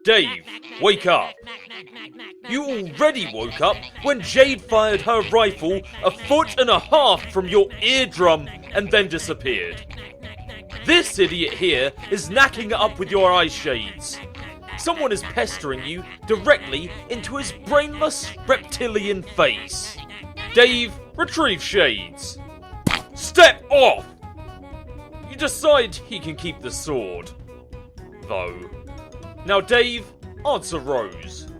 Dave, wake up! You already woke up when Jade fired her rifle 1.5 feet from your eardrum and then disappeared. This idiot here is knacking it up with your eye shades. Someone is pestering you directly into his brainless reptilian face. Dave, retrieve shades. Step off! You decide he can keep the sword, though. Now Dave, answer Rose.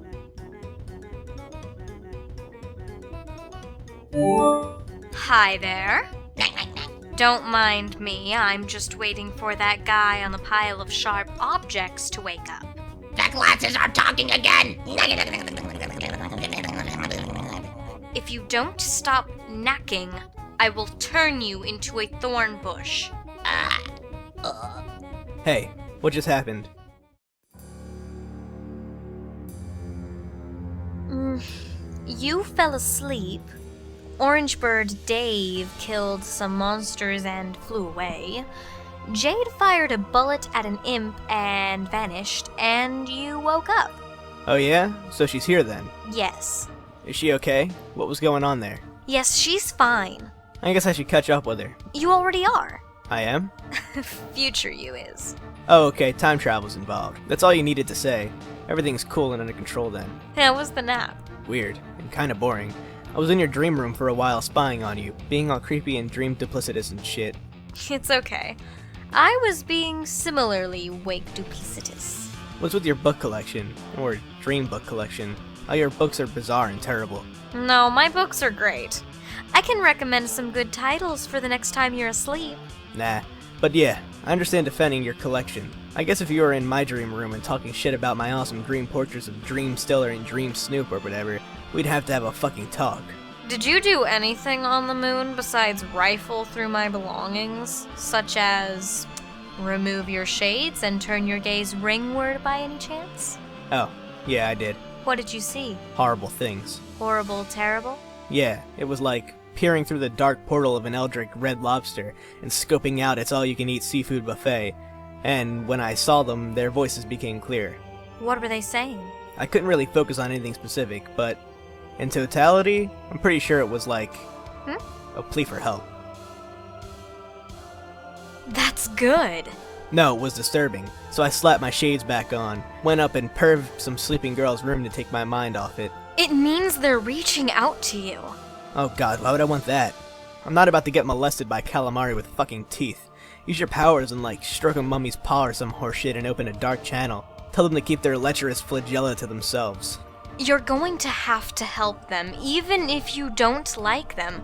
Hi there. Don't mind me, I'm just waiting for that guy on the pile of sharp objects to wake up. The glasses are talking again! If you don't stop knacking, I will turn you into a thorn bush. Hey, what just happened? You fell asleep. Orangebird Dave killed some monsters and flew away. Jade fired a bullet at an imp and vanished, and you woke up. Oh yeah? So she's here then? Yes. Is she okay? What was going on there? Yes, she's fine. I guess I should catch up with her. You already are. I am? Future you is. Oh, okay, time travel's involved. That's all you needed to say. Everything's cool and under control then. How was the nap? Weird, and kinda boring. I was in your dream room for a while spying on you, being all creepy and dream duplicitous and shit. It's okay. I was being similarly wake duplicitous. What's with your book collection? Or dream book collection? All your books are bizarre and terrible. No, my books are great. I can recommend some good titles for the next time you're asleep. Nah. But yeah, I understand defending your collection. I guess if you were in my dream room and talking shit about my awesome dream portraits of Dream Stiller and Dream Snoop or whatever, we'd have to have a fucking talk. Did you do anything on the moon besides rifle through my belongings? Such as remove your shades and turn your gaze ringward by any chance? Oh, yeah, I did. What did you see? Horrible things. Horrible, terrible? Yeah, it was like peering through the dark portal of an eldritch red lobster and scoping out its all-you-can-eat seafood buffet. And when I saw them, their voices became clear. What were they saying? I couldn't really focus on anything specific, but in totality, I'm pretty sure it was like a plea for help. That's good. No, it was disturbing, so I slapped my shades back on, went up and perved some sleeping girl's room to take my mind off it. It means they're reaching out to you. Oh god, why would I want that? I'm not about to get molested by calamari with fucking teeth. Use your powers and like stroke a mummy's paw or some horseshit and open a dark channel. Tell them to keep their lecherous flagella to themselves. You're going to have to help them, even if you don't like them.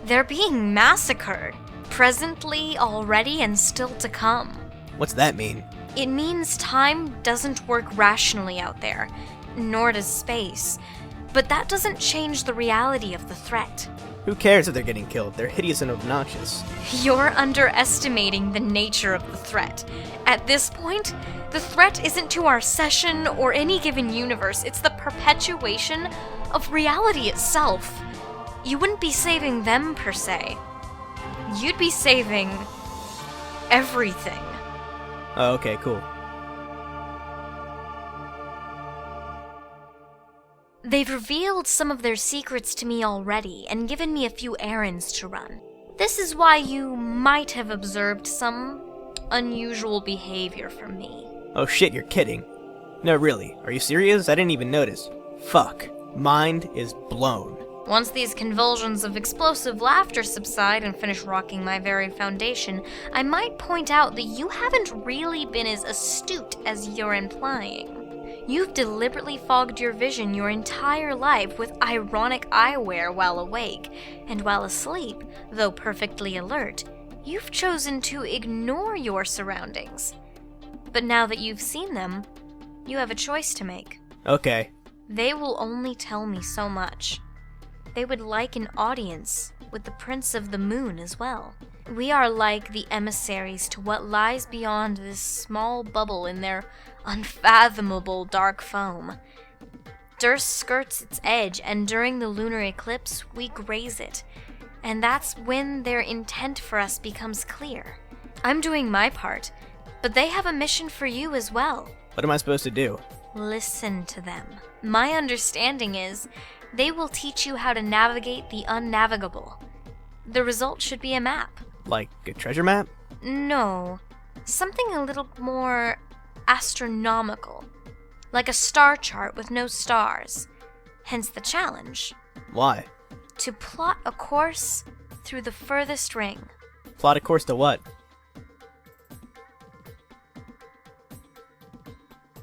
They're being massacred. Presently, already, and still to come. What's that mean? It means time doesn't work rationally out there, nor does space. But that doesn't change the reality of the threat. Who cares if they're getting killed? They're hideous and obnoxious. You're underestimating the nature of the threat. At this point, the threat isn't to our session or any given universe, it's the perpetuation of reality itself. You wouldn't be saving them, per se. You'd be saving everything. Oh, okay, cool. They've revealed some of their secrets to me already and given me a few errands to run. This is why you might have observed some unusual behavior from me. Oh shit, you're kidding. No, really. Are you serious? I didn't even notice. Fuck. Mind is blown. Once these convulsions of explosive laughter subside and finish rocking my very foundation, I might point out that you haven't really been as astute as you're implying. You've deliberately fogged your vision your entire life with ironic eyewear while awake, and while asleep, though perfectly alert, you've chosen to ignore your surroundings. But now that you've seen them, you have a choice to make. Okay. They will only tell me so much. They would like an audience with the Prince of the Moon as well. We are like the emissaries to what lies beyond this small bubble in their unfathomable dark foam. Durst skirts its edge, and during the lunar eclipse, we graze it. And that's when their intent for us becomes clear. I'm doing my part, but they have a mission for you as well. What am I supposed to do? Listen to them. My understanding is they will teach you how to navigate the unnavigable. The result should be a map. Like a treasure map? No, something a little more astronomical. Like a star chart with no stars. Hence the challenge. Why? To plot a course through the furthest ring. Plot a course to what?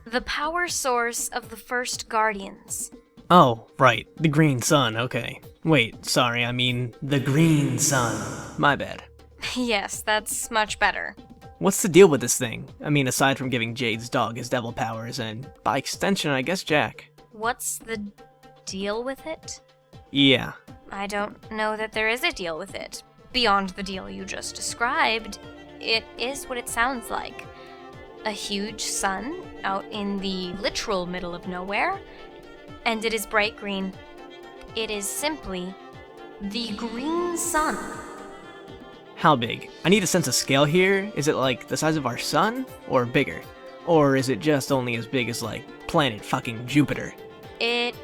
The power source of the first Guardians. Oh, right. The green sun, okay. Wait, sorry, I mean the green sun. My bad. Yes, that's much better. What's the deal with this thing? I mean, aside from giving Jade's dog his devil powers, and by extension, I guess Jack. What's the deal with it? Yeah. I don't know that there is a deal with it. Beyond the deal you just described, it is what it sounds like. A huge sun out in the literal middle of nowhere, and it is bright green. It is simply the green sun. How big? I need a sense of scale here. Is it like the size of our sun? Or bigger? Or is it just only as big as, like, planet fucking Jupiter? It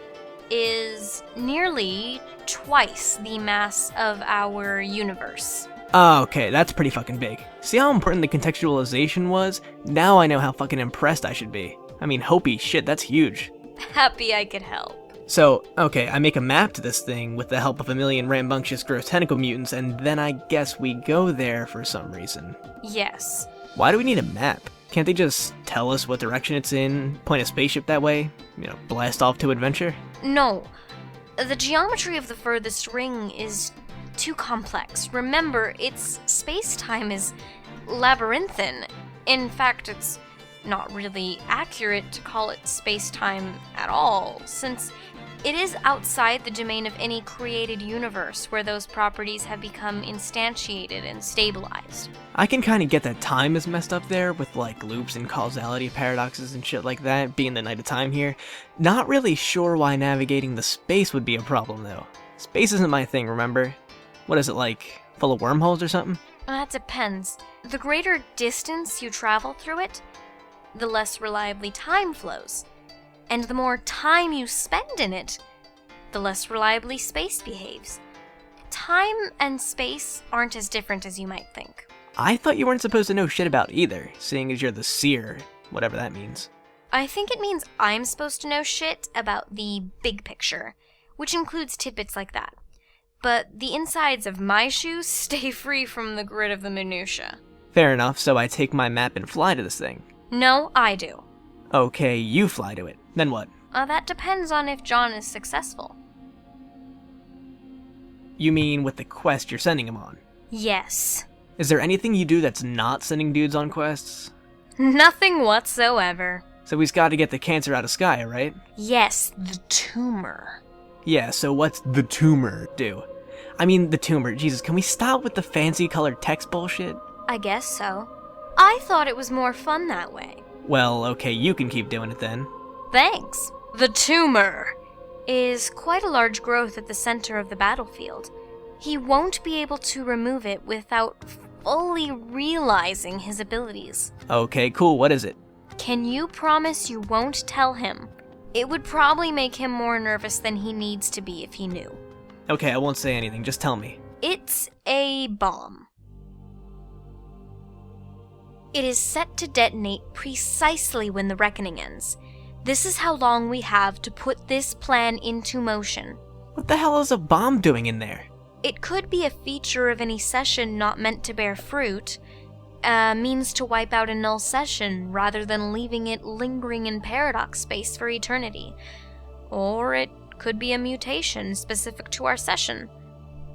is nearly twice the mass of our universe. Oh, okay, that's pretty fucking big. See how important the contextualization was? Now I know how fucking impressed I should be. I mean, holy shit, that's huge. Happy I could help. So, okay, I make a map to this thing with the help of a million rambunctious gross tentacle mutants, and then I guess we go there for some reason. Yes. Why do we need a map? Can't they just tell us what direction it's in, point a spaceship that way, blast off to adventure? No. The geometry of the furthest ring is too complex. Remember, its space-time is labyrinthine. In fact, it's not really accurate to call it space-time at all, since it is outside the domain of any created universe where those properties have become instantiated and stabilized. I can kinda get that time is messed up there, with like loops and causality paradoxes and shit like that, being the night of time here. Not really sure why navigating the space would be a problem though. Space isn't my thing, remember? What is it, like, full of wormholes or something? That depends. The greater distance you travel through it, the less reliably time flows. And the more time you spend in it, the less reliably space behaves. Time and space aren't as different as you might think. I thought you weren't supposed to know shit about either, seeing as you're the seer, whatever that means. I think it means I'm supposed to know shit about the big picture, which includes tidbits like that. But the insides of my shoes stay free from the grit of the minutia. Fair enough, so I take my map and fly to this thing. No, I do. Okay, you fly to it. Then what? That depends on if John is successful. You mean with the quest you're sending him on? Yes. Is there anything you do that's not sending dudes on quests? Nothing whatsoever. So he's got to get the cancer out of Sky, right? Yes, the tumor. Yeah, so what's the tumor do? I mean, the tumor, Jesus, can we stop with the fancy colored text bullshit? I guess so. I thought it was more fun that way. Well, okay, you can keep doing it then. Thanks. The tumor is quite a large growth at the center of the battlefield. He won't be able to remove it without fully realizing his abilities. Okay, cool, what is it? Can you promise you won't tell him? It would probably make him more nervous than he needs to be if he knew. Okay, I won't say anything, just tell me. It's a bomb. It is set to detonate precisely when the reckoning ends. This is how long we have to put this plan into motion. What the hell is a bomb doing in there? It could be a feature of any session not meant to bear fruit, a means to wipe out a null session rather than leaving it lingering in paradox space for eternity. Or it could be a mutation specific to our session.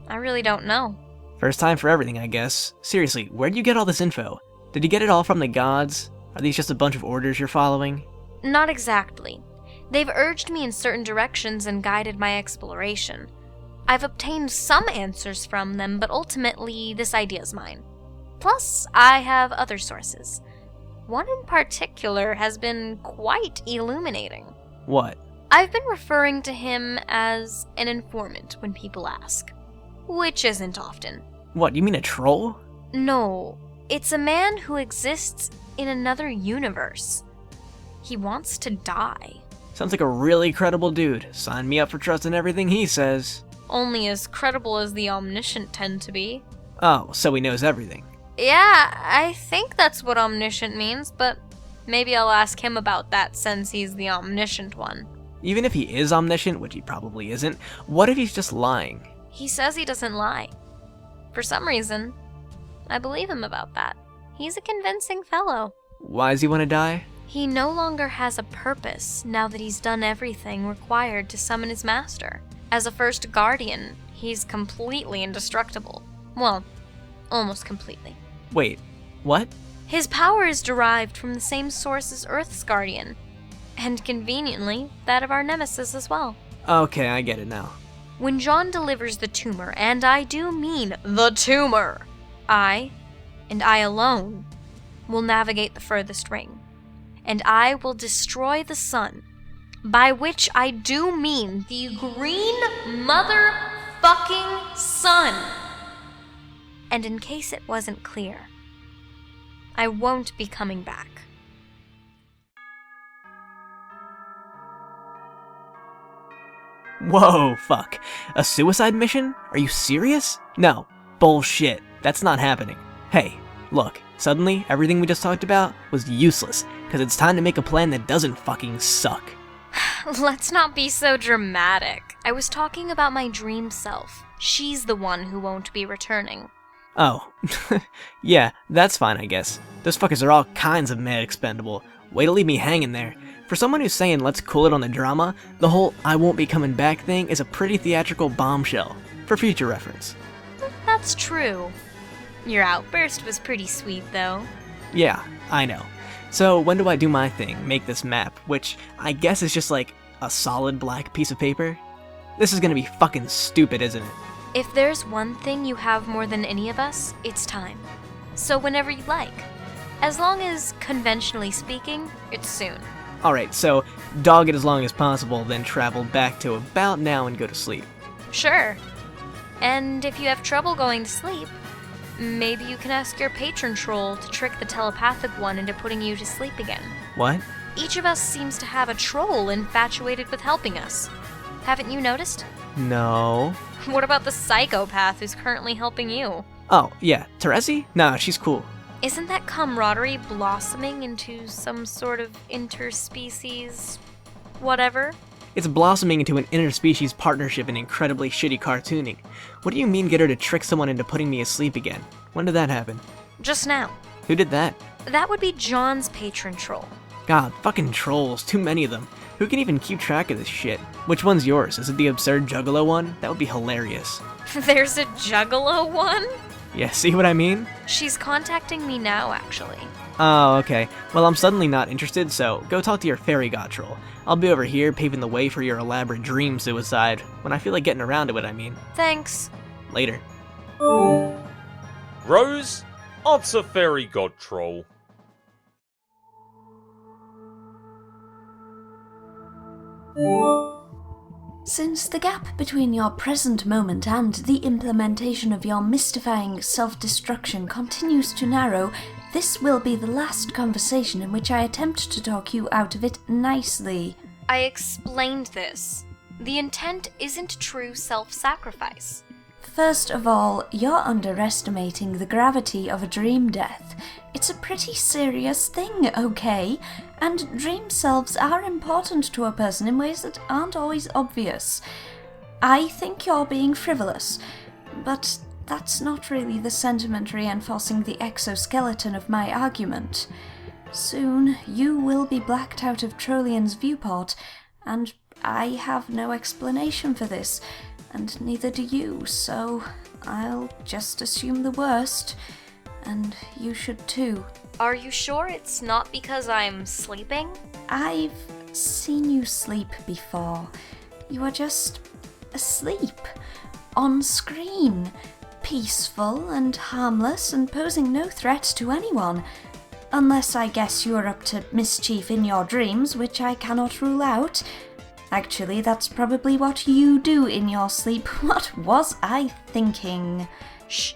I really don't know. First time for everything, I guess. Seriously, where'd you get all this info? Did you get it all from the gods? Are these just a bunch of orders you're following? Not exactly. They've urged me in certain directions and guided my exploration. I've obtained some answers from them, but ultimately this idea's mine. Plus, I have other sources. One in particular has been quite illuminating. What? I've been referring to him as an informant when people ask. Which isn't often. What, you mean a troll? No, it's a man who exists in another universe. He wants to die. Sounds like a really credible dude. Sign me up for trusting everything he says. Only as credible as the omniscient tend to be. Oh, so he knows everything. Yeah, I think that's what omniscient means, but maybe I'll ask him about that since he's the omniscient one. Even if he is omniscient, which he probably isn't, what if he's just lying? He says he doesn't lie. For some reason, I believe him about that. He's a convincing fellow. Why does he want to die? He no longer has a purpose now that he's done everything required to summon his master. As a first guardian, he's completely indestructible. Well, almost completely. Wait, what? His power is derived from the same source as Earth's guardian, and conveniently, that of our nemesis as well. Okay, I get it now. When John delivers the tumor, and I do mean the tumor, I, and I alone, will navigate the furthest ring. And I will destroy the sun, by which I do mean the green motherfucking sun. And in case it wasn't clear, I won't be coming back. Whoa, fuck. A suicide mission? Are you serious? No. Bullshit. That's not happening. Hey, look. Suddenly, everything we just talked about was useless, because it's time to make a plan that doesn't fucking suck. Let's not be so dramatic. I was talking about my dream self. She's the one who won't be returning. Oh. Yeah, that's fine, I guess. Those fuckers are all kinds of mad expendable. Way to leave me hanging there. For someone who's saying let's cool it on the drama, the whole I won't be coming back thing is a pretty theatrical bombshell. For future reference. That's true. Your outburst was pretty sweet, though. Yeah, I know. So when do I do my thing, make this map, which I guess is just like a solid black piece of paper? This is gonna be fucking stupid, isn't it? If there's one thing you have more than any of us, it's time. So whenever you like. As long as, conventionally speaking, it's soon. Alright, so dog it as long as possible, then travel back to about now and go to sleep. Sure. And if you have trouble going to sleep, maybe you can ask your patron troll to trick the telepathic one into putting you to sleep again. What? Each of us seems to have a troll infatuated with helping us. Haven't you noticed? No. What about the psychopath who's currently helping you? Oh, yeah, Teresi? Nah, she's cool. Isn't that camaraderie blossoming into some sort of interspecies whatever? It's blossoming into an interspecies partnership and incredibly shitty cartooning. What do you mean get her to trick someone into putting me asleep again? When did that happen? Just now. Who did that? That would be John's patron troll. God, fucking trolls, too many of them. Who can even keep track of this shit? Which one's yours? Is it the absurd juggalo one? That would be hilarious. There's a juggalo one? Yeah, see what I mean? She's contacting me now, actually. Oh, okay. Well, I'm suddenly not interested, so go talk to your fairy god troll. I'll be over here paving the way for your elaborate dream suicide. When I feel like getting around to it, I mean. Thanks. Later. Rose, answer fairy god troll. Since the gap between your present moment and the implementation of your mystifying self-destruction continues to narrow, this will be the last conversation in which I attempt to talk you out of it nicely. I explained this. The intent isn't true self-sacrifice. First of all, you're underestimating the gravity of a dream death. It's a pretty serious thing, okay? And dream selves are important to a person in ways that aren't always obvious. I think you're being frivolous, but that's not really the sentiment reinforcing the exoskeleton of my argument. Soon, you will be blacked out of Trollian's viewport, and I have no explanation for this, and neither do you, so I'll just assume the worst, and you should too. Are you sure it's not because I'm sleeping? I've seen you sleep before. You are just asleep. On screen. Peaceful and harmless and posing no threat to anyone. Unless I guess you're up to mischief in your dreams, which I cannot rule out. Actually, that's probably what you do in your sleep. What was I thinking? Shh.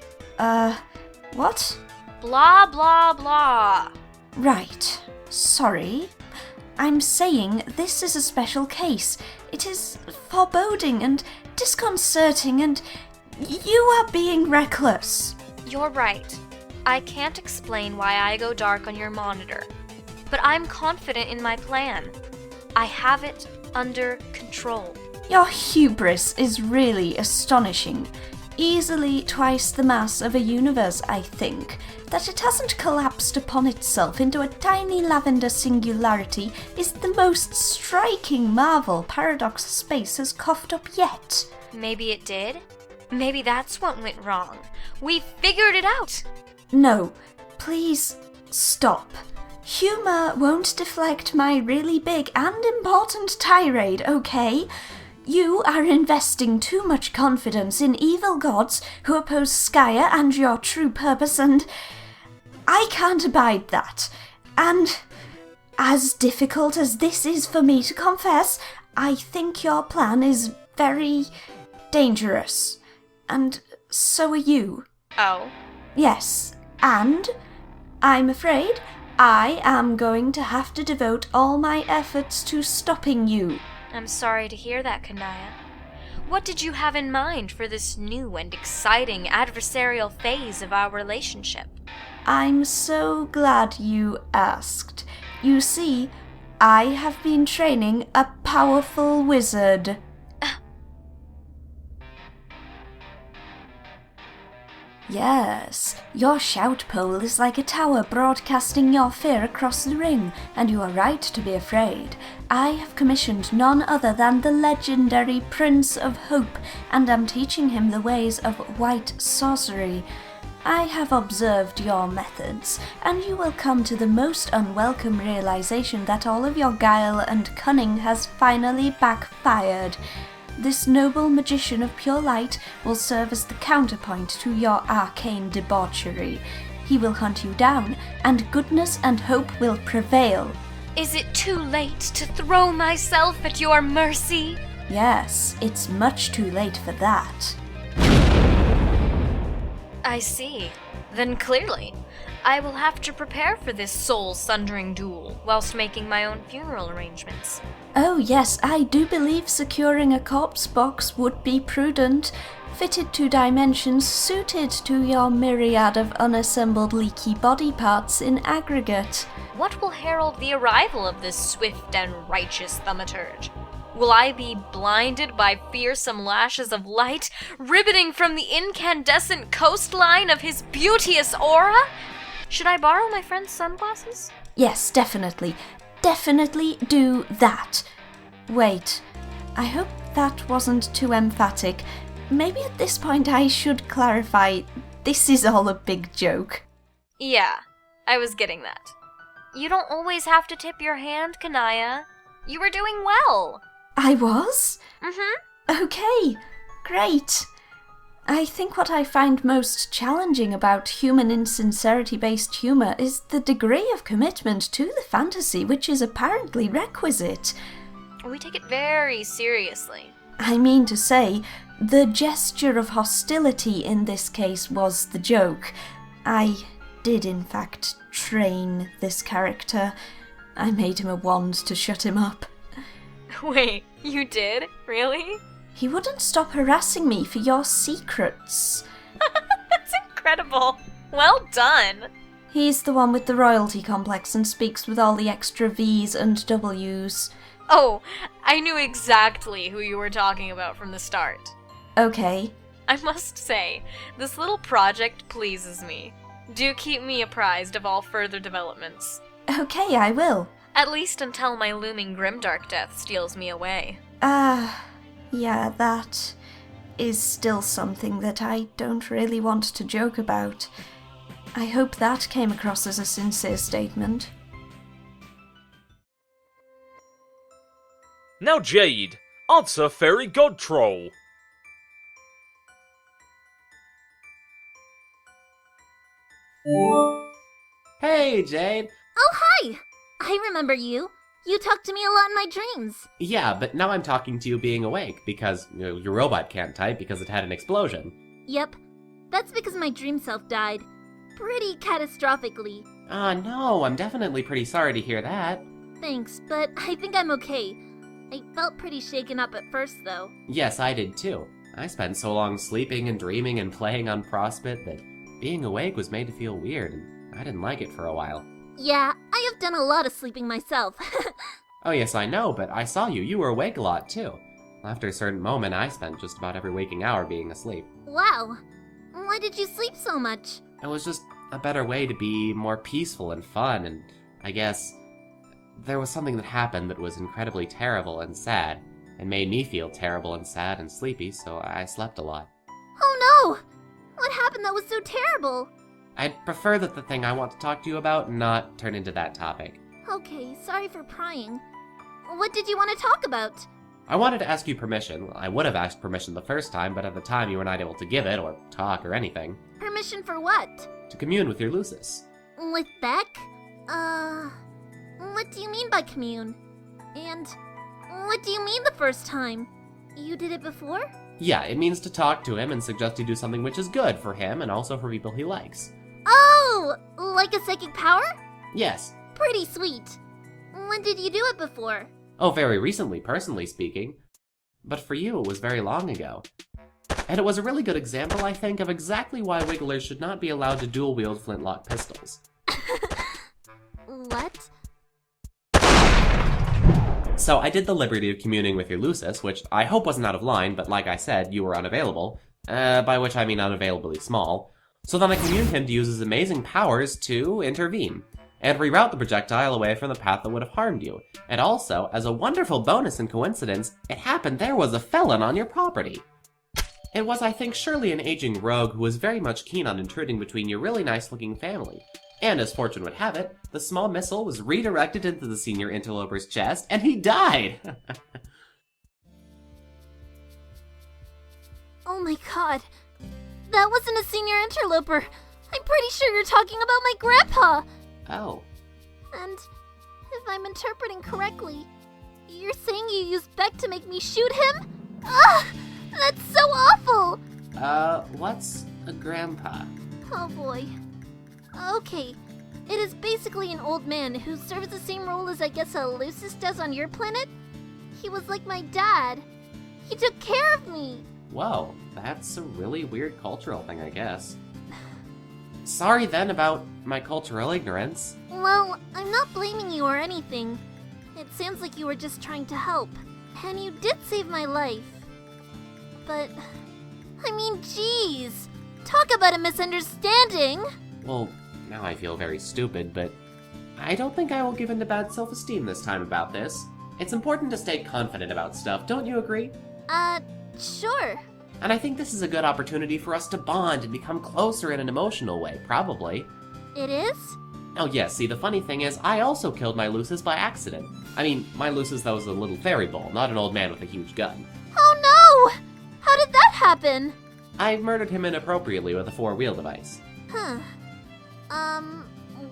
What? Blah, blah, blah. Right. Sorry. I'm saying this is a special case. It is foreboding and disconcerting, and you are being reckless. You're right. I can't explain why I go dark on your monitor, but I'm confident in my plan. I have it under control. Your hubris is really astonishing. Easily twice the mass of a universe, I think. That it hasn't collapsed upon itself into a tiny lavender singularity is the most striking marvel Paradox Space has coughed up yet. Maybe it did? Maybe that's what went wrong. We figured it out! No, please stop. Humor won't deflect my really big and important tirade, okay? You are investing too much confidence in evil gods who oppose Skya and your true purpose, and I can't abide that. And as difficult as this is for me to confess, I think your plan is very dangerous. And so are you. Oh? Yes, and I'm afraid I am going to have to devote all my efforts to stopping you. I'm sorry to hear that, Kanaya. What did you have in mind for this new and exciting adversarial phase of our relationship? I'm so glad you asked. You see, I have been training a powerful wizard. Yes, your shout pole is like a tower broadcasting your fear across the ring, and you are right to be afraid. I have commissioned none other than the legendary Prince of Hope, and am teaching him the ways of white sorcery. I have observed your methods, and you will come to the most unwelcome realization that all of your guile and cunning has finally backfired. This noble magician of pure light will serve as the counterpoint to your arcane debauchery. He will hunt you down, and goodness and hope will prevail. Is it too late to throw myself at your mercy? Yes, it's much too late for that. I see. Then clearly, I will have to prepare for this soul-sundering duel whilst making my own funeral arrangements. Oh yes, I do believe securing a corpse box would be prudent, fitted to dimensions suited to your myriad of unassembled leaky body parts in aggregate. What will herald the arrival of this swift and righteous thaumaturge? Will I be blinded by fearsome lashes of light, ribboting from the incandescent coastline of his beauteous aura? Should I borrow my friend's sunglasses? Yes, definitely. Definitely do that. Wait, I hope that wasn't too emphatic. Maybe at this point I should clarify, this is all a big joke. Yeah, I was getting that. You don't always have to tip your hand, Kanaya. You were doing well. I was? Mm-hmm. Okay, great. I think what I find most challenging about human insincerity-based humour is the degree of commitment to the fantasy which is apparently requisite. We take it very seriously. I mean to say, the gesture of hostility in this case was the joke. I did in fact train this character. I made him a wand to shut him up. Wait, you did? Really? He wouldn't stop harassing me for your secrets. That's incredible. Well done. He's the one with the royalty complex and speaks with all the extra V's and W's. Oh, I knew exactly who you were talking about from the start. Okay. I must say, this little project pleases me. Do keep me apprised of all further developments. Okay, I will. At least until my looming grimdark death steals me away. Yeah, that is still something that I don't really want to joke about. I hope that came across as a sincere statement. Now Jade, answer Fairy God Troll. Hey, Jade. Oh, hi! I remember you. You talk to me a lot in my dreams. Yeah, but now I'm talking to you being awake, because your robot can't type because it had an explosion. Yep. That's because my dream self died. Pretty catastrophically. No, I'm definitely pretty sorry to hear that. Thanks, but I think I'm okay. I felt pretty shaken up at first, though. Yes, I did too. I spent so long sleeping and dreaming and playing on Respit that being awake was made to feel weird, and I didn't like it for a while. Yeah, I have done a lot of sleeping myself. Oh yes, I know, but I saw you. You were awake a lot too. After a certain moment, I spent just about every waking hour being asleep. Wow. Why did you sleep so much? It was just a better way to be more peaceful and fun, and I guess there was something that happened that was incredibly terrible and sad, and made me feel terrible and sad and sleepy, so I slept a lot. Oh no! What happened that was so terrible? I'd prefer that the thing I want to talk to you about not turn into that topic. Okay, sorry for prying. What did you want to talk about? I wanted to ask you permission. I would have asked permission the first time, but at the time you were not able to give it, or talk, or anything. Permission for what? To commune with your Lucis. With Beck? What do you mean by commune? And what do you mean the first time? You did it before? Yeah, it means to talk to him and suggest you do something which is good for him and also for people he likes. Oh! Like a psychic power? Yes. Pretty sweet. When did you do it before? Oh, very recently, personally speaking. But for you, it was very long ago. And it was a really good example, I think, of exactly why Wigglers should not be allowed to dual-wield flintlock pistols. What? So I did the liberty of communing with your Lucis, which I hope wasn't out of line, but like I said, you were unavailable. By which I mean unavailably small. So then I communed him to use his amazing powers to intervene, and reroute the projectile away from the path that would have harmed you. And also, as a wonderful bonus and coincidence, it happened there was a felon on your property. It was, I think, surely an aging rogue who was very much keen on intruding between your really nice-looking family. And as fortune would have it, the small missile was redirected into the senior interloper's chest, and he died! Oh my god. That wasn't a senior interloper. I'm pretty sure you're talking about my grandpa! Oh. And if I'm interpreting correctly, you're saying you used Beck to make me shoot him? Ugh! That's so awful! What's a grandpa? Oh boy. Okay. It is basically an old man who serves the same role as I guess a Lucis does on your planet. He was like my dad. He took care of me. Whoa, that's a really weird cultural thing, I guess. Sorry then about my cultural ignorance. Well, I'm not blaming you or anything. It sounds like you were just trying to help. And you did save my life. But, I mean, jeez. Talk about a misunderstanding. Well, now I feel very stupid, but I don't think I will give in to bad self-esteem this time about this. It's important to stay confident about stuff, don't you agree? Sure. And I think this is a good opportunity for us to bond and become closer in an emotional way, probably. It is? Oh yes, see, the funny thing is, I also killed my Lucis by accident. I mean, my Lucis that was a little fairy bull, not an old man with a huge gun. Oh no! How did that happen? I murdered him inappropriately with a 4-wheel device. Huh.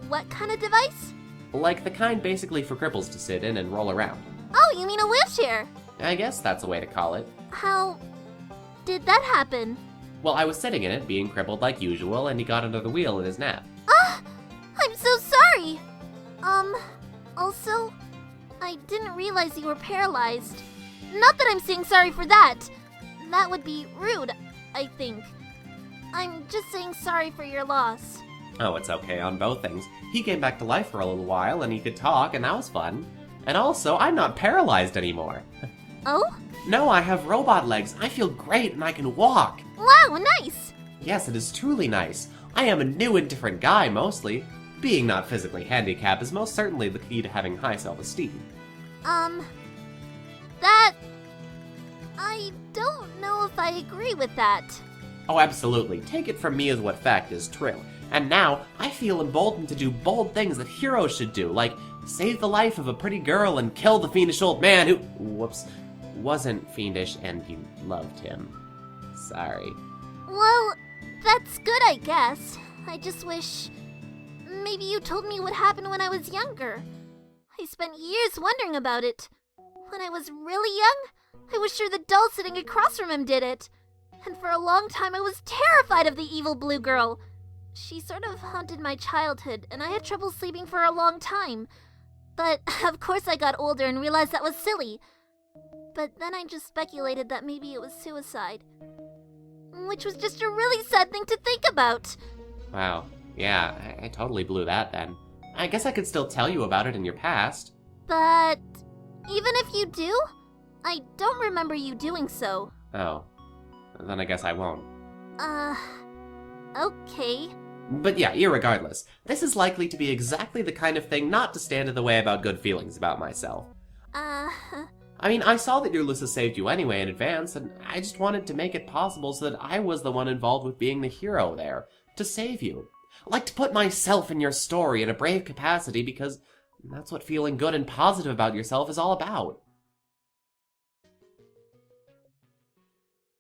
What kind of device? Like the kind basically for cripples to sit in and roll around. Oh, you mean a wheelchair? I guess that's a way to call it. How did that happen? Well, I was sitting in it, being crippled like usual, and he got under the wheel in his nap. I'm so sorry! Also, I didn't realize you were paralyzed. Not that I'm saying sorry for that. That would be rude, I think. I'm just saying sorry for your loss. Oh, it's okay on both things. He came back to life for a little while, and he could talk, and that was fun. And also, I'm not paralyzed anymore. Oh? No, I have robot legs. I feel great, and I can walk. Wow, nice! Yes, it is truly nice. I am a new and different guy, mostly. Being not physically handicapped is most certainly the key to having high self-esteem. That... I don't know if I agree with that. Oh, absolutely. Take it from me as what fact is true. And now, I feel emboldened to do bold things that heroes should do, like save the life of a pretty girl and kill the fiendish old man who, whoops, wasn't fiendish and you loved him. Sorry. Well, that's good, I guess. I just wish... maybe you told me what happened when I was younger. I spent years wondering about it. When I was really young, I was sure the doll sitting across from him did it. And for a long time I was terrified of the evil blue girl. She sort of haunted my childhood, and I had trouble sleeping for a long time. But of course I got older and realized that was silly. But then I just speculated that maybe it was suicide. Which was just a really sad thing to think about. Wow, yeah, I totally blew that then. I guess I could still tell you about it in your past. But even if you do, I don't remember you doing so. Oh, then I guess I won't. Okay. But yeah, irregardless, this is likely to be exactly the kind of thing not to stand in the way about good feelings about myself. I mean, I saw that your Lucis saved you anyway in advance, and I just wanted to make it possible so that I was the one involved with being the hero there, to save you. Like to put myself in your story in a brave capacity, because that's what feeling good and positive about yourself is all about.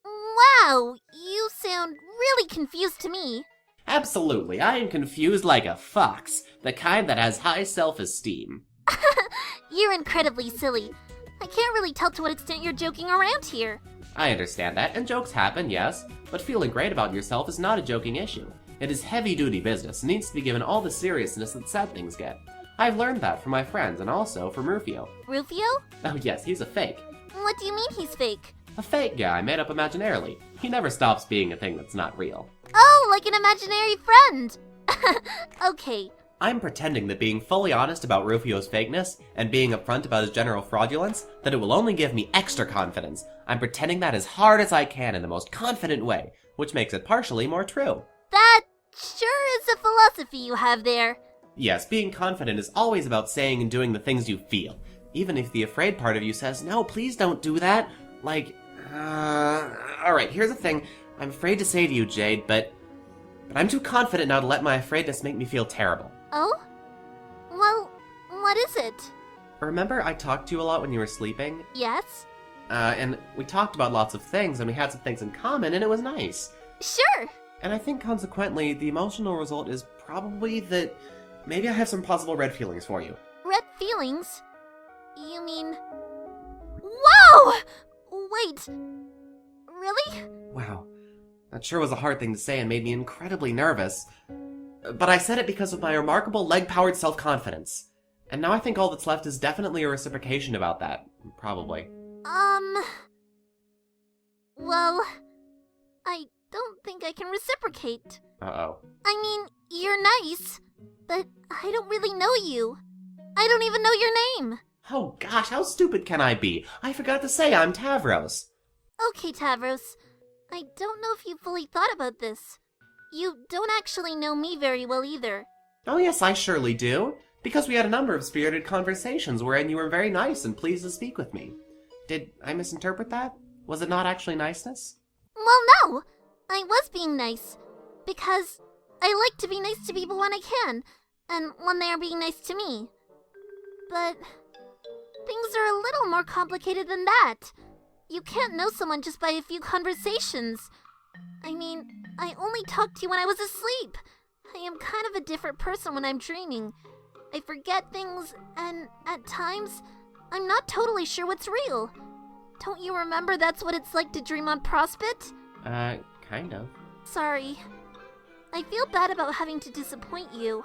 Wow, you sound really confused to me. Absolutely, I am confused like a fox, the kind that has high self-esteem. You're incredibly silly. I can't really tell to what extent you're joking around here. I understand that, and jokes happen, yes, but feeling great about yourself is not a joking issue. It is heavy-duty business and needs to be given all the seriousness that sad things get. I've learned that from my friends and also from Rufio. Rufio? Oh yes, he's a fake. What do you mean he's fake? A fake guy made up imaginarily. He never stops being a thing that's not real. Oh, like an imaginary friend! Okay. I'm pretending that being fully honest about Rufio's fakeness and being upfront about his general fraudulence, that it will only give me extra confidence. I'm pretending that as hard as I can in the most confident way, which makes it partially more true. That sure is a philosophy you have there. Yes, being confident is always about saying and doing the things you feel. Even if the afraid part of you says, no, please don't do that. Like, alright, here's the thing. I'm afraid to say to you, Jade, but I'm too confident now to let my afraidness make me feel terrible. Oh? Well, what is it? Remember I talked to you a lot when you were sleeping? Yes? And we talked about lots of things, and we had some things in common, and it was nice. Sure! And I think consequently, the emotional result is probably that maybe I have some possible red feelings for you. Red feelings? You mean... Whoa! Wait... Really? Wow. That sure was a hard thing to say and made me incredibly nervous. But I said it because of my remarkable leg-powered self-confidence. And now I think all that's left is definitely a reciprocation about that. Probably. Well... I don't think I can reciprocate. Uh-oh. I mean, you're nice, but I don't really know you. I don't even know your name. Oh gosh, how stupid can I be? I forgot to say I'm Tavros. Okay, Tavros. I don't know if you fully thought about this. You don't actually know me very well either. Oh yes, I surely do. Because we had a number of spirited conversations wherein you were very nice and pleased to speak with me. Did I misinterpret that? Was it not actually niceness? Well, no! I was being nice. Because I like to be nice to people when I can, and when they are being nice to me. But things are a little more complicated than that. You can't know someone just by a few conversations. I mean, I only talked to you when I was asleep. I am kind of a different person when I'm dreaming. I forget things, and at times, I'm not totally sure what's real. Don't you remember that's what it's like to dream on Respit? Kind of. Sorry. I feel bad about having to disappoint you.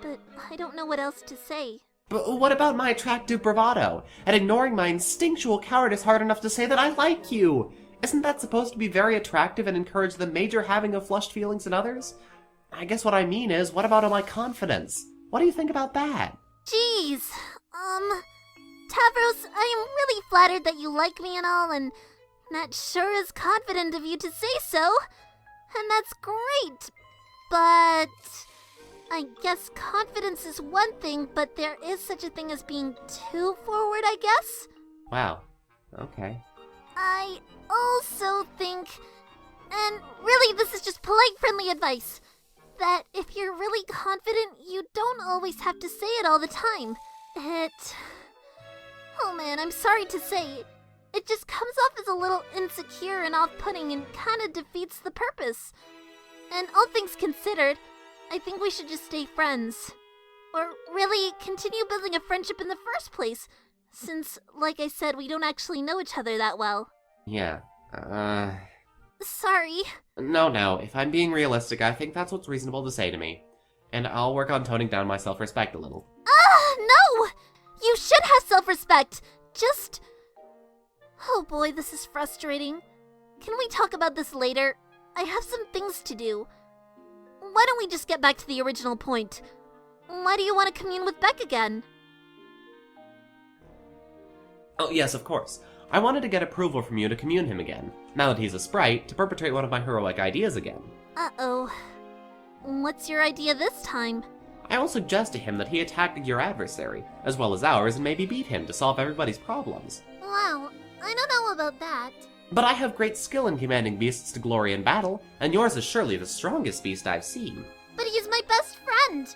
But I don't know what else to say. But what about my attractive bravado, and ignoring my instinctual cowardice hard enough to say that I like you? Isn't that supposed to be very attractive and encourage the major having of flushed feelings in others? I guess what I mean is, what about all my confidence? What do you think about that? Jeez, Tavros, I am really flattered that you like me and all, and that sure is confident of you to say so. And that's great, but I guess confidence is one thing, but there is such a thing as being too forward, I guess? Wow, okay. I also think, and really this is just polite friendly advice, that if you're really confident, you don't always have to say it all the time. Oh man, I'm sorry to say, it just comes off as a little insecure and off-putting and kinda defeats the purpose. And all things considered, I think we should just stay friends. Or really, continue building a friendship in the first place, since, like I said, we don't actually know each other that well. Yeah, Sorry. No, if I'm being realistic, I think that's what's reasonable to say to me. And I'll work on toning down my self-respect a little. No! You should have self-respect. Just... Oh boy, this is frustrating. Can we talk about this later? I have some things to do. Why don't we just get back to the original point? Why do you want to commune with Beck again? Oh, yes, of course. I wanted to get approval from you to commune him again. Now that he's a sprite, to perpetrate one of my heroic ideas again. Uh-oh. What's your idea this time? I will suggest to him that he attack your adversary, as well as ours, and maybe beat him to solve everybody's problems. Wow, I don't know about that. But I have great skill in commanding beasts to glory in battle, and yours is surely the strongest beast I've seen. But he's my best friend!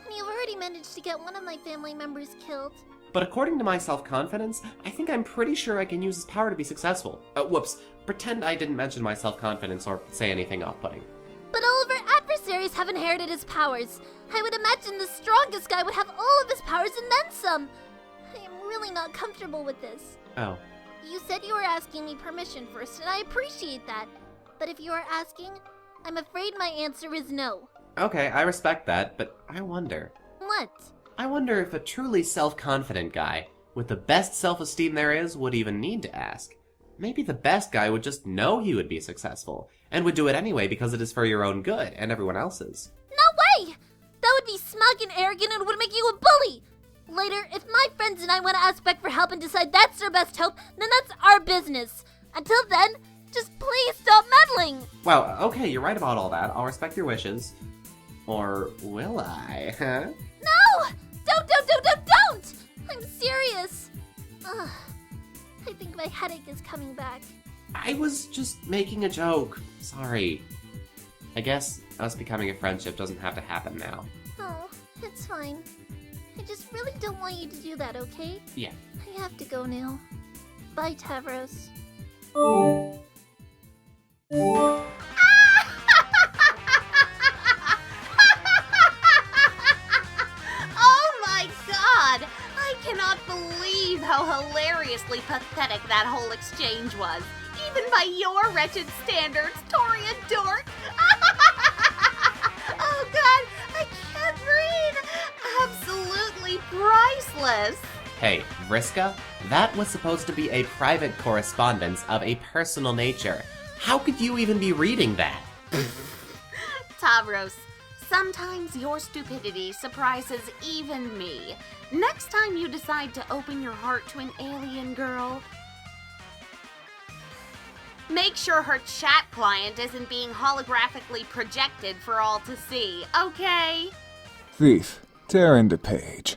And you've already managed to get one of my family members killed. But according to my self-confidence, I think I'm pretty sure I can use his power to be successful. Whoops. Pretend I didn't mention my self-confidence or say anything off-putting. But all of our adversaries have inherited his powers. I would imagine the strongest guy would have all of his powers and then some. I am really not comfortable with this. Oh. You said you were asking me permission first, and I appreciate that. But if you are asking, I'm afraid my answer is no. Okay, I respect that, but I wonder. What? I wonder if a truly self-confident guy, with the best self-esteem there is, would even need to ask. Maybe the best guy would just know he would be successful, and would do it anyway because it is for your own good, and everyone else's. No way! That would be smug and arrogant and would make you a bully! Later, if my friends and I want to ask Beck for help and decide that's their best hope, then that's our business. Until then, just please stop meddling! Well, okay, you're right about all that. I'll respect your wishes. Or will I, huh? No! Don't! I'm serious. Ugh. I think my headache is coming back. I was just making a joke. Sorry. I guess us becoming a friendship doesn't have to happen now. Oh, it's fine. I just really don't want you to do that, okay? Yeah. I have to go now. Bye, Tavros. Oh my god! I cannot believe how hilariously pathetic that whole exchange was. Even by your wretched standards, Toria dork! Oh god, I can't breathe! Absolutely priceless! Hey, Vriska, that was supposed to be a private correspondence of a personal nature. How could you even be reading that? Tavros, sometimes your stupidity surprises even me. Next time you decide to open your heart to an alien girl, make sure her chat client isn't being holographically projected for all to see, okay? Thief, tear into page.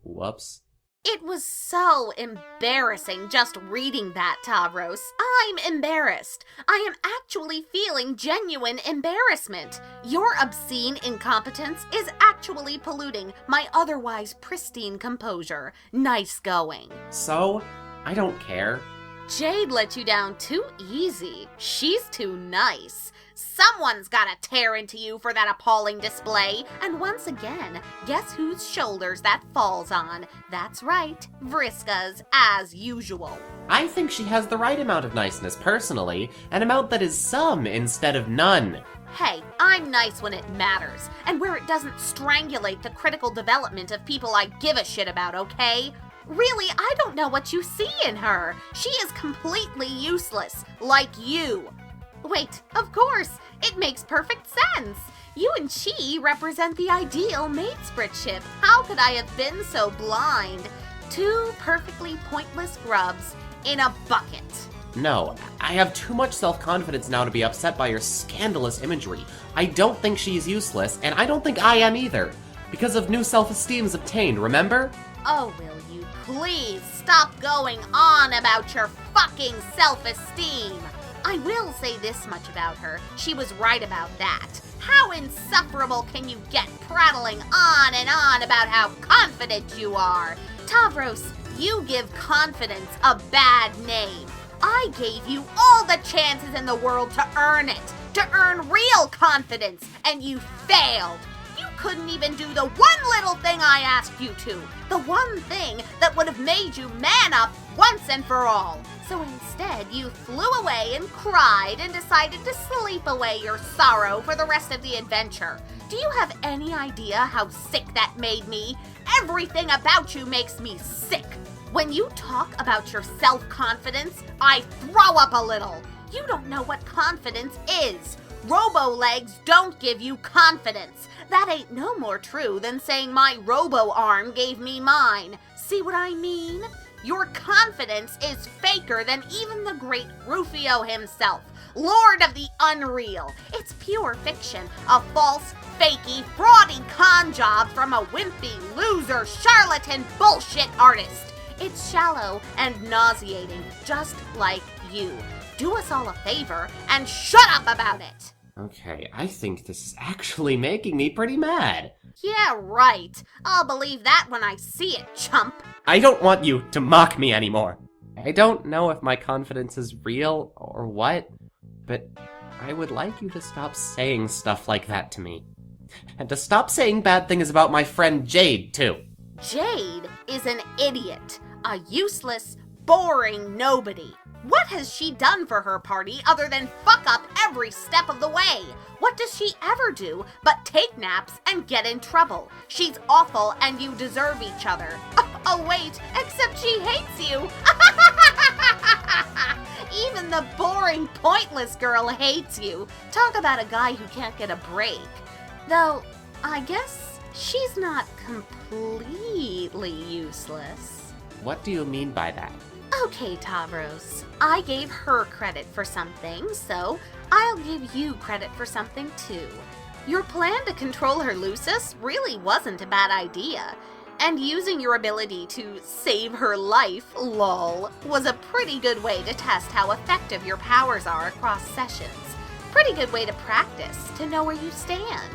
Whoops. It was so embarrassing just reading that, Tavros. I'm embarrassed. I am actually feeling genuine embarrassment. Your obscene incompetence is actually polluting my otherwise pristine composure. Nice going. So, I don't care. Jade let you down too easy. She's too nice. Someone's gotta tear into you for that appalling display. And once again, guess whose shoulders that falls on? That's right, Vriska's, as usual. I think she has the right amount of niceness personally, an amount that is some instead of none. Hey, I'm nice when it matters, and where it doesn't strangulate the critical development of people I give a shit about, okay? Really, I don't know what you see in her. She is completely useless, like you. Wait, of course, it makes perfect sense. You and she represent the ideal matespritship. How could I have been so blind? Two perfectly pointless grubs in a bucket. No, I have too much self-confidence now to be upset by your scandalous imagery. I don't think she's useless, and I don't think I am either. Because of new self-esteems obtained, remember? Oh, will you please stop going on about your fucking self-esteem? I will say this much about her. She was right about that. How insufferable can you get prattling on and on about how confident you are? Tavros, you give confidence a bad name. I gave you all the chances in the world to earn it, to earn real confidence, and you failed. You couldn't even do the one little thing I asked you to, the one thing that would have made you man up once and for all. So instead, you flew away and cried and decided to sleep away your sorrow for the rest of the adventure. Do you have any idea how sick that made me? Everything about you makes me sick. When you talk about your self-confidence, I throw up a little. You don't know what confidence is. Robo-legs don't give you confidence. That ain't no more true than saying my robo-arm gave me mine. See what I mean? Your confidence is faker than even the great Rufio himself, Lord of the Unreal. It's pure fiction, a false, fakey, fraudy con job from a wimpy, loser, charlatan bullshit artist. It's shallow and nauseating, just like you. Do us all a favor and shut up about it. Okay, I think this is actually making me pretty mad. Yeah, right. I'll believe that when I see it, chump. I don't want you to mock me anymore. I don't know if my confidence is real or what, but I would like you to stop saying stuff like that to me. And to stop saying bad things about my friend Jade, too. Jade is an idiot. A useless, boring nobody. What has she done for her party other than fuck up every step of the way? What does she ever do but take naps and get in trouble? She's awful and you deserve each other. Oh wait, except she hates you. Even the boring, pointless girl hates you. Talk about a guy who can't get a break. Though, I guess she's not completely useless. What do you mean by that? Okay, Tavros, I gave her credit for something, so I'll give you credit for something too. Your plan to control her Lucis really wasn't a bad idea, and using your ability to save her life, lol, was a pretty good way to test how effective your powers are across sessions. Pretty good way to practice, to know where you stand.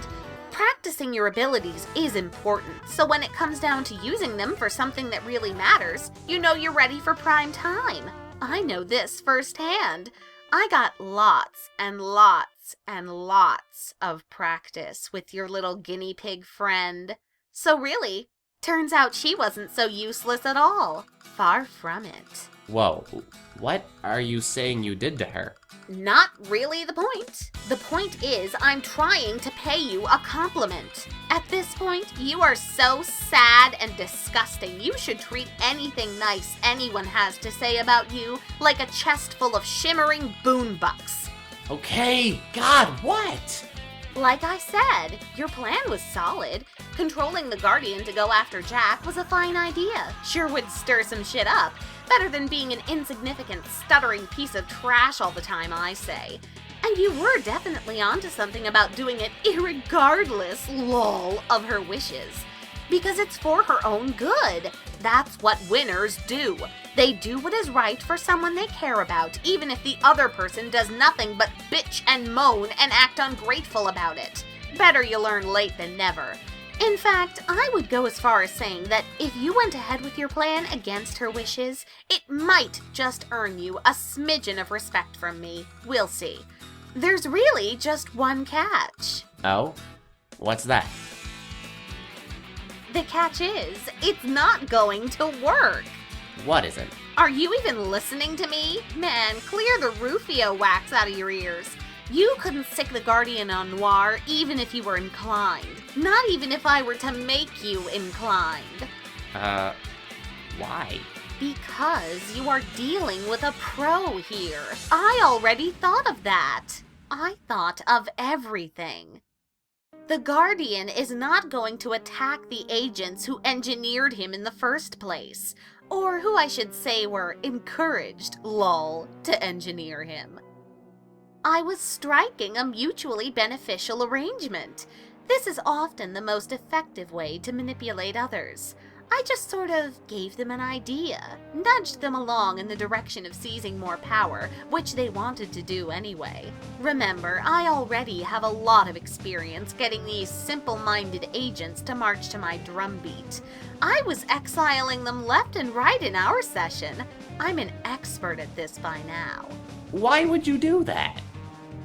Practicing your abilities is important, so when it comes down to using them for something that really matters, you know you're ready for prime time. I know this firsthand. I got lots and lots and lots of practice with your little guinea pig friend. So really, turns out she wasn't so useless at all. Far from it. Whoa, what are you saying you did to her? Not really the point. The point is, I'm trying to pay you a compliment. At this point, you are so sad and disgusting. You should treat anything nice anyone has to say about you like a chest full of shimmering boonbucks. Okay, God, what? Like I said, your plan was solid. Controlling the Guardian to go after Jack was a fine idea. Sure would stir some shit up. Better than being an insignificant, stuttering piece of trash all the time, I say. And you were definitely onto something about doing it irregardless, lol, of her wishes. Because it's for her own good. That's what winners do. They do what is right for someone they care about, even if the other person does nothing but bitch and moan and act ungrateful about it. Better you learn late than never. In fact, I would go as far as saying that if you went ahead with your plan against her wishes, it might just earn you a smidgen of respect from me. We'll see. There's really just one catch. Oh? What's that? The catch is, it's not going to work. What isn't? Are you even listening to me? Man, clear the Rufio wax out of your ears. You couldn't sick the Guardian on Noir even if you were inclined. Not even if I were to make you inclined. Why? Because you are dealing with a pro here. I already thought of that. I thought of everything. The Guardian is not going to attack the agents who engineered him in the first place. Or who I should say were encouraged, lol, to engineer him. I was striking a mutually beneficial arrangement. This is often the most effective way to manipulate others. I just sort of gave them an idea, nudged them along in the direction of seizing more power, which they wanted to do anyway. Remember, I already have a lot of experience getting these simple-minded agents to march to my drumbeat. I was exiling them left and right in our session. I'm an expert at this by now. Why would you do that?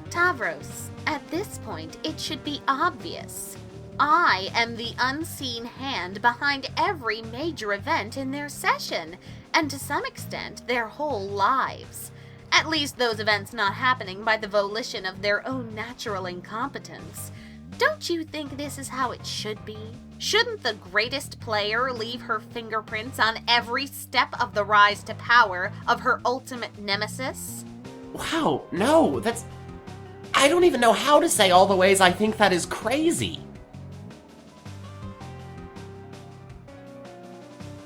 Tavros, at this point, it should be obvious. I am the unseen hand behind every major event in their session, and to some extent, their whole lives. At least those events not happening by the volition of their own natural incompetence. Don't you think this is how it should be? Shouldn't the greatest player leave her fingerprints on every step of the rise to power of her ultimate nemesis? Wow, no, that's... I don't even know how to say all the ways I think that is crazy.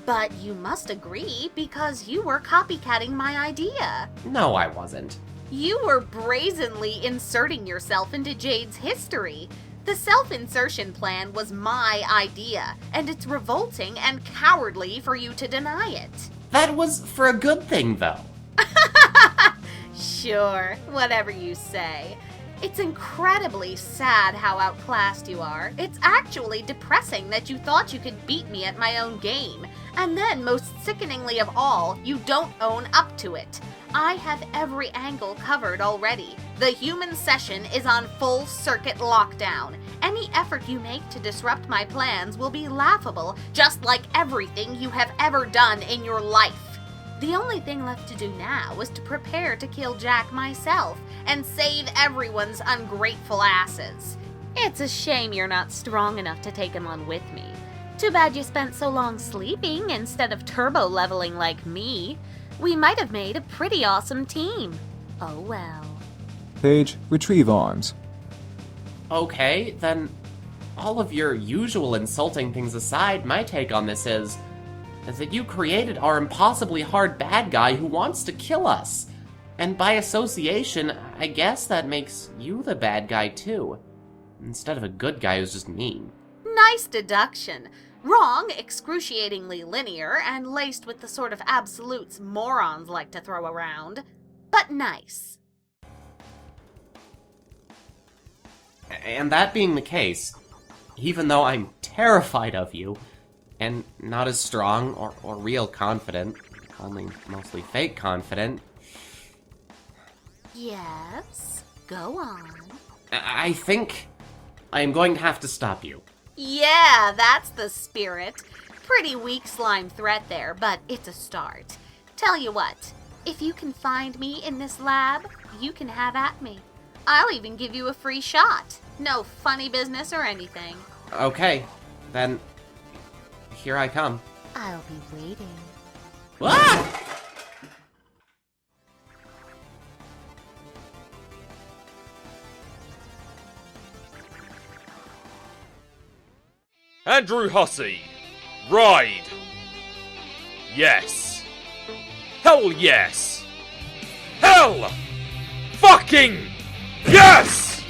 But you must agree, because you were copycatting my idea. No, I wasn't. You were brazenly inserting yourself into Jade's history. The self-insertion plan was my idea, and it's revolting and cowardly for you to deny it. That was for a good thing, though. Sure, whatever you say. It's incredibly sad how outclassed you are. It's actually depressing that you thought you could beat me at my own game. And then, most sickeningly of all, you don't own up to it. I have every angle covered already. The human session is on full circuit lockdown. Any effort you make to disrupt my plans will be laughable, just like everything you have ever done in your life. The only thing left to do now is to prepare to kill Jack myself and save everyone's ungrateful asses. It's a shame you're not strong enough to take him on with me. Too bad you spent so long sleeping instead of turbo leveling like me. We might have made a pretty awesome team. Oh well. Paige, retrieve arms. Okay, then all of your usual insulting things aside, my take on this is that you created our impossibly hard bad guy who wants to kill us. And by association, I guess that makes you the bad guy too, instead of a good guy who's just mean. Nice deduction. Wrong, excruciatingly linear, and laced with the sort of absolutes morons like to throw around. But nice. And that being the case, even though I'm terrified of you, and not as strong or real confident, only mostly fake confident. Yes, go on. I think I am going to have to stop you. Yeah, that's the spirit. Pretty weak slime threat there, but it's a start. Tell you what, if you can find me in this lab, you can have at me. I'll even give you a free shot. No funny business or anything. Okay, then here I come. I'll be waiting. Ah! Andrew Hussey, ride. Yes. Hell yes. Hell fucking yes!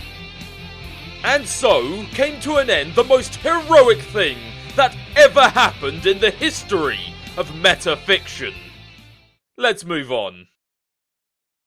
And so came to an end the most heroic thing that ever happened in the history of metafiction. Let's move on.